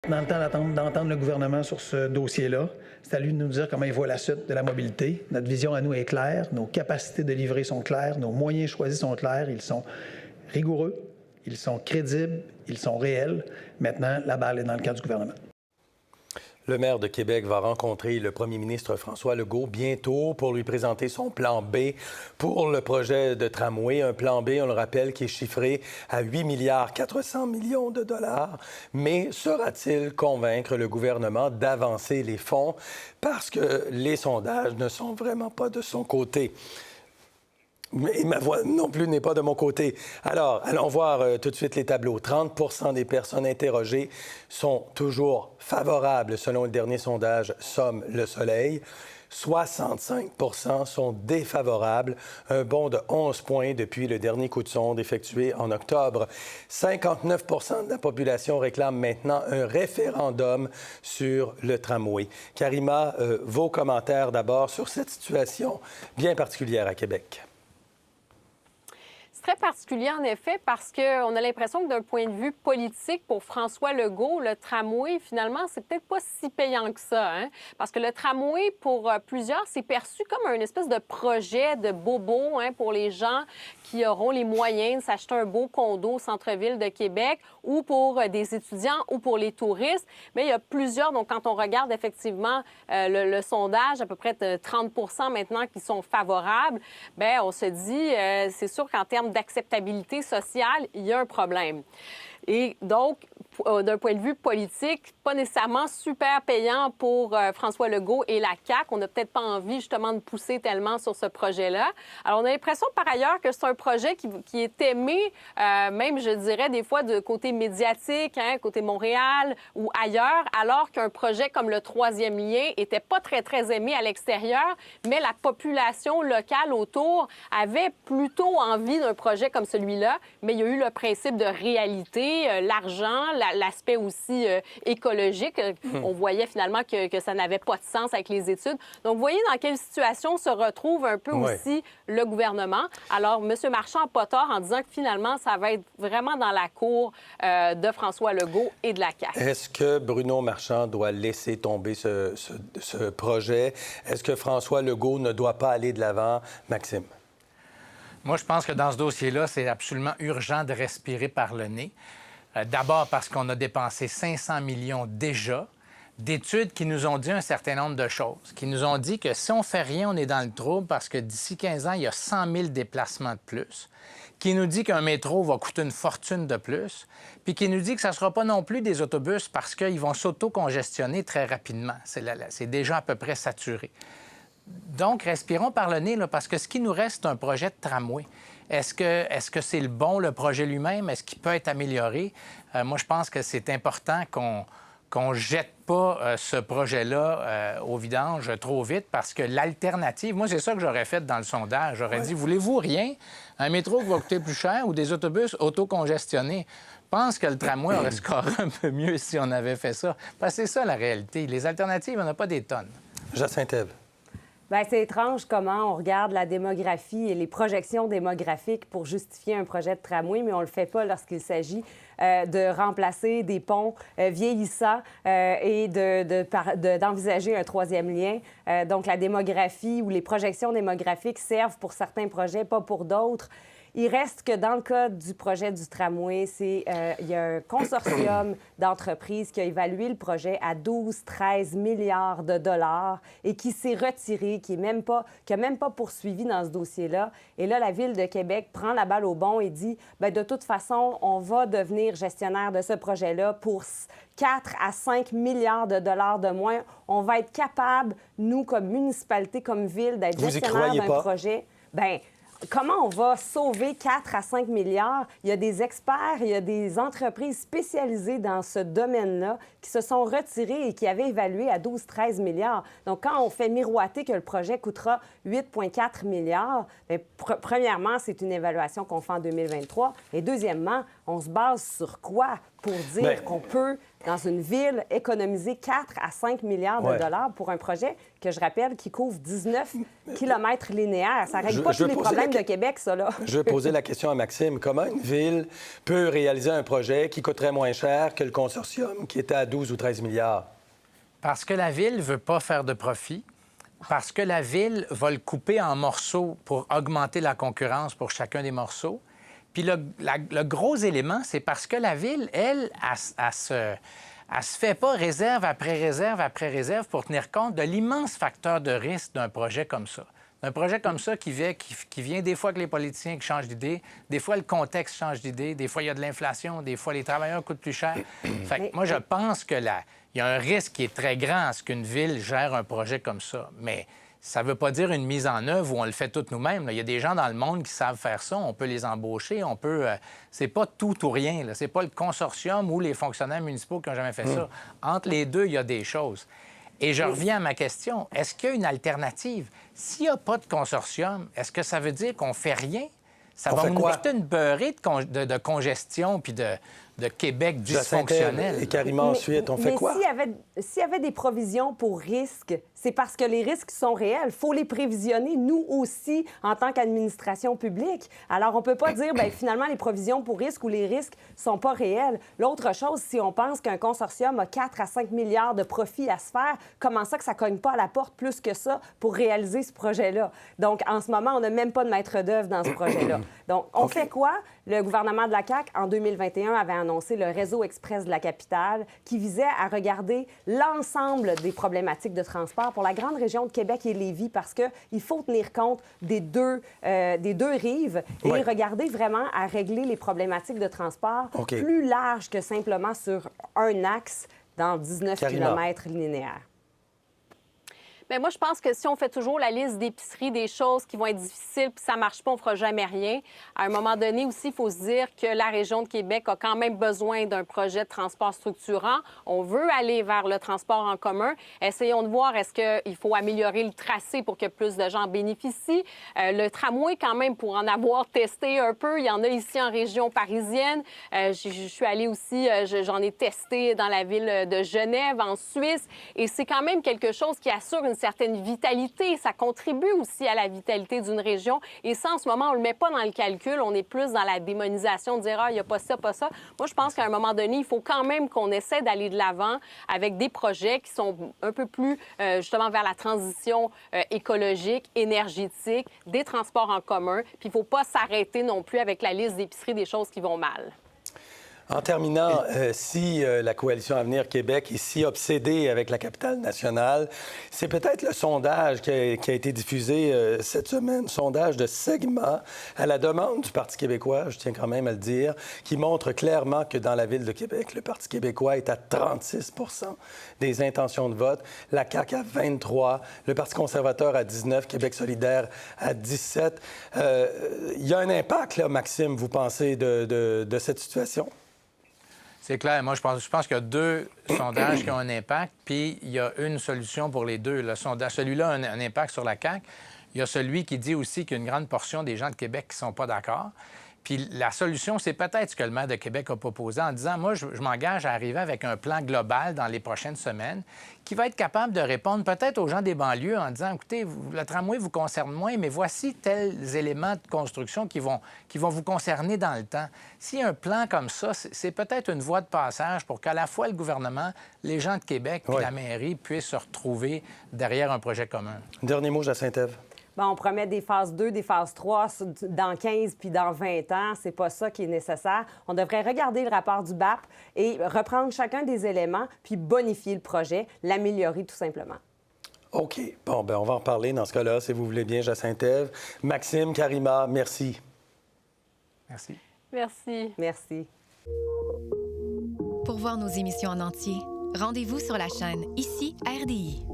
Dans le temps d'entendre le gouvernement sur ce dossier-là, c'est à lui de nous dire comment il voit la suite de la mobilité. Notre vision à nous est claire, nos capacités de livrer sont claires, nos moyens choisis sont clairs, ils sont rigoureux, ils sont crédibles, ils sont réels. Maintenant, la balle est dans le camp du gouvernement. Le maire de Québec va rencontrer le premier ministre François Legault bientôt pour lui présenter son plan B pour le projet de tramway. Un plan B, on le rappelle, qui est chiffré à 8,4 milliards de dollars. Mais saura-t-il convaincre le gouvernement d'avancer les fonds parce que les sondages ne sont vraiment pas de son côté? Mais ma voix non plus n'est pas de mon côté. Alors, allons voir tout de suite les tableaux. 30 des personnes interrogées sont toujours favorables, selon le dernier sondage Somme Le Soleil. 65 sont défavorables, un bond de 11 points depuis le dernier coup de sonde effectué en octobre. 59 de la population réclame maintenant un référendum sur le tramway. Karima, vos commentaires d'abord sur cette situation bien particulière à Québec. Très particulier, en effet, parce qu'on a l'impression que d'un point de vue politique, pour François Legault, le tramway, finalement, c'est peut-être pas si payant que ça. Hein? Parce que le tramway, pour plusieurs, c'est perçu comme un espèce de projet de bobo pour les gens qui auront les moyens de s'acheter un beau condo au centre-ville de Québec ou pour des étudiants ou pour les touristes. Mais il y a plusieurs, donc quand on regarde effectivement le sondage, à peu près 30 maintenant qui sont favorables, bien, on se dit, c'est sûr qu'en termes d'acceptabilité sociale, il y a un problème. Et donc, d'un point de vue politique, pas nécessairement super payant pour François Legault et la CAQ. On n'a peut-être pas envie, justement, de pousser tellement sur ce projet-là. Alors, on a l'impression, par ailleurs, que c'est un projet qui est aimé, même, je dirais, des fois, de côté médiatique, côté Montréal ou ailleurs, alors qu'un projet comme le troisième lien était pas très, très aimé à l'extérieur, mais la population locale autour avait plutôt envie d'un projet comme celui-là, mais il y a eu le principe de réalité, l'argent, l'aspect aussi écologique. On voyait finalement que ça n'avait pas de sens avec les études. Donc, vous voyez dans quelle situation se retrouve un peu aussi le gouvernement. Alors, M. Marchand n'a pas tort en disant que finalement, ça va être vraiment dans la cour de François Legault et de la CAQ. Est-ce que Bruno Marchand doit laisser tomber ce projet? Est-ce que François Legault ne doit pas aller de l'avant? Maxime? Moi, je pense que dans ce dossier-là, c'est absolument urgent de respirer par le nez. D'abord parce qu'on a dépensé 500 millions déjà d'études qui nous ont dit un certain nombre de choses, qui nous ont dit que si on fait rien, on est dans le trouble parce que d'ici 15 ans, il y a 100 000 déplacements de plus, qui nous dit qu'un métro va coûter une fortune de plus, puis qui nous dit que ça ne sera pas non plus des autobus parce qu'ils vont s'auto-congestionner très rapidement. C'est déjà à peu près saturé. Donc, respirons par le nez, là, parce que ce qui nous reste, c'est un projet de tramway. Est-ce que c'est le bon, le projet lui-même? Est-ce qu'il peut être amélioré? Moi, je pense que c'est important qu'on jette pas ce projet-là au vidange trop vite parce que l'alternative... Moi, c'est ça que j'aurais fait dans le sondage. J'aurais dit, voulez-vous rien? Un métro qui va coûter plus cher ou des autobus autocongestionnés? Je pense que le tramway aurait scoré un peu mieux si on avait fait ça. Parce que c'est ça, la réalité. Les alternatives, on n'a pas des tonnes. Jacinthe Ève. Bien, c'est étrange comment on regarde la démographie et les projections démographiques pour justifier un projet de tramway, mais on ne le fait pas lorsqu'il s'agit de remplacer des ponts vieillissants et d'envisager un troisième lien. Donc, la démographie ou les projections démographiques servent pour certains projets, pas pour d'autres. Il reste que dans le cas du projet du tramway, il y a un consortium d'entreprises qui a évalué le projet à 12-13 milliards de dollars et qui s'est retiré, qui n'a même pas poursuivi dans ce dossier-là. Et là, la Ville de Québec prend la balle au bond et dit, bien, de toute façon, on va devenir gestionnaire de ce projet-là pour 4 à 5 milliards de dollars de moins. On va être capable, nous, comme municipalité, comme ville, d'être gestionnaire d'un projet. Bien, comment on va sauver 4 à 5 milliards? Il y a des experts, il y a des entreprises spécialisées dans ce domaine-là qui se sont retirées et qui avaient évalué à 12-13 milliards. Donc, quand on fait miroiter que le projet coûtera 8,4 milliards, bien, premièrement, c'est une évaluation qu'on fait en 2023. Et deuxièmement, on se base sur quoi pour dire qu'on peut dans une ville, économiser 4 à 5 milliards de dollars pour un projet que, je rappelle, qui couvre 19 kilomètres linéaires. Ça ne règle pas tous les problèmes de Québec, ça, là. Je vais poser la question à Maxime. Comment une ville peut réaliser un projet qui coûterait moins cher que le consortium qui était à 12 ou 13 milliards? Parce que la ville ne veut pas faire de profit. Parce que la ville va le couper en morceaux pour augmenter la concurrence pour chacun des morceaux. Puis le gros élément, c'est parce que la ville, elle se fait pas réserve après réserve après réserve pour tenir compte de l'immense facteur de risque d'un projet comme ça. Un projet comme ça qui vient des fois que les politiciens qui changent d'idée, des fois le contexte change d'idée, des fois il y a de l'inflation, des fois les travailleurs coûtent plus cher. Fait que moi, je pense que il y a un risque qui est très grand à ce qu'une ville gère un projet comme ça. Mais ça ne veut pas dire une mise en œuvre où on le fait tout nous-mêmes. Il y a des gens dans le monde qui savent faire ça. On peut les embaucher. On peut. C'est pas tout ou rien. C'est pas le consortium ou les fonctionnaires municipaux qui n'ont jamais fait ça. Entre les deux, il y a des choses. Et je reviens à ma question. Est-ce qu'il y a une alternative? S'il n'y a pas de consortium, est-ce que ça veut dire qu'on ne fait rien? Ça va nous coûter une beurrée de congestion puis de Québec dysfonctionnel. Et Karima, ensuite, on fait quoi? S'il y avait des provisions pour risques, c'est parce que les risques sont réels. Il faut les prévisionner, nous aussi, en tant qu'administration publique. Alors, on ne peut pas dire, bien, finalement, les provisions pour risques ou les risques ne sont pas réels. L'autre chose, si on pense qu'un consortium a 4 à 5 milliards de profits à se faire, comment ça que ça ne cogne pas à la porte plus que ça pour réaliser ce projet-là? Donc, en ce moment, on n'a même pas de maître d'œuvre dans ce projet-là. Donc, on fait quoi? Le gouvernement de la CAQ, en 2021, avait annoncé le réseau express de la capitale qui visait à regarder l'ensemble des problématiques de transport pour la grande région de Québec et Lévis parce qu'il faut tenir compte des deux rives et regarder vraiment à régler les problématiques de transport plus larges que simplement sur un axe dans 19 kilomètres linéaires. Bien, moi, je pense que si on fait toujours la liste d'épiceries, des choses qui vont être difficiles, puis ça ne marche pas, on ne fera jamais rien. À un moment donné aussi, il faut se dire que la région de Québec a quand même besoin d'un projet de transport structurant. On veut aller vers le transport en commun. Essayons de voir, est-ce qu'il faut améliorer le tracé pour que plus de gens bénéficient. Le tramway, quand même, pour en avoir testé un peu, il y en a ici en région parisienne. Je suis allée aussi, j'en ai testé dans la ville de Genève, en Suisse. Et c'est quand même quelque chose qui assure une certaine vitalité. Ça contribue aussi à la vitalité d'une région. Et ça, en ce moment, on ne le met pas dans le calcul. On est plus dans la démonisation, de dire « Ah, il n'y a pas ça, pas ça ». Moi, je pense qu'à un moment donné, il faut quand même qu'on essaie d'aller de l'avant avec des projets qui sont un peu plus, justement, vers la transition écologique, énergétique, des transports en commun. Puis il ne faut pas s'arrêter non plus avec la liste d'épicerie des choses qui vont mal. En terminant, si la Coalition Avenir Québec est si obsédée avec la capitale nationale, c'est peut-être le sondage qui a été diffusé cette semaine, sondage de Segma à la demande du Parti québécois, je tiens quand même à le dire, qui montre clairement que dans la ville de Québec, le Parti québécois est à 36 % des intentions de vote, la CAQ à 23, le Parti conservateur à 19, Québec solidaire à 17. Il y a un impact, là, Maxime, vous pensez, de cette situation? C'est clair. Moi, je pense qu'il y a deux sondages qui ont un impact, puis il y a une solution pour les deux. Le sondage, celui-là a un impact sur la CAQ. Il y a celui qui dit aussi qu'il y a une grande portion des gens de Québec qui ne sont pas d'accord. Puis la solution, c'est peut-être ce que le maire de Québec a proposé en disant, moi, je m'engage à arriver avec un plan global dans les prochaines semaines qui va être capable de répondre peut-être aux gens des banlieues en disant, écoutez, le tramway vous concerne moins, mais voici tels éléments de construction qui vont vous concerner dans le temps. S'il y a un plan comme ça, c'est peut-être une voie de passage pour qu'à la fois le gouvernement, les gens de Québec et la mairie puissent se retrouver derrière un projet commun. Dernier mot, Jacinthe-Ève. Bien, on promet des phases 2, des phases 3 dans 15 puis dans 20 ans. C'est pas ça qui est nécessaire. On devrait regarder le rapport du BAP et reprendre chacun des éléments puis bonifier le projet, l'améliorer tout simplement. OK. Bon, bien, on va en reparler dans ce cas-là, si vous voulez bien, Jacinthe-Ève. Maxime, Karima, merci. Merci. Merci. Merci. Pour voir nos émissions en entier, rendez-vous sur la chaîne ICI RDI.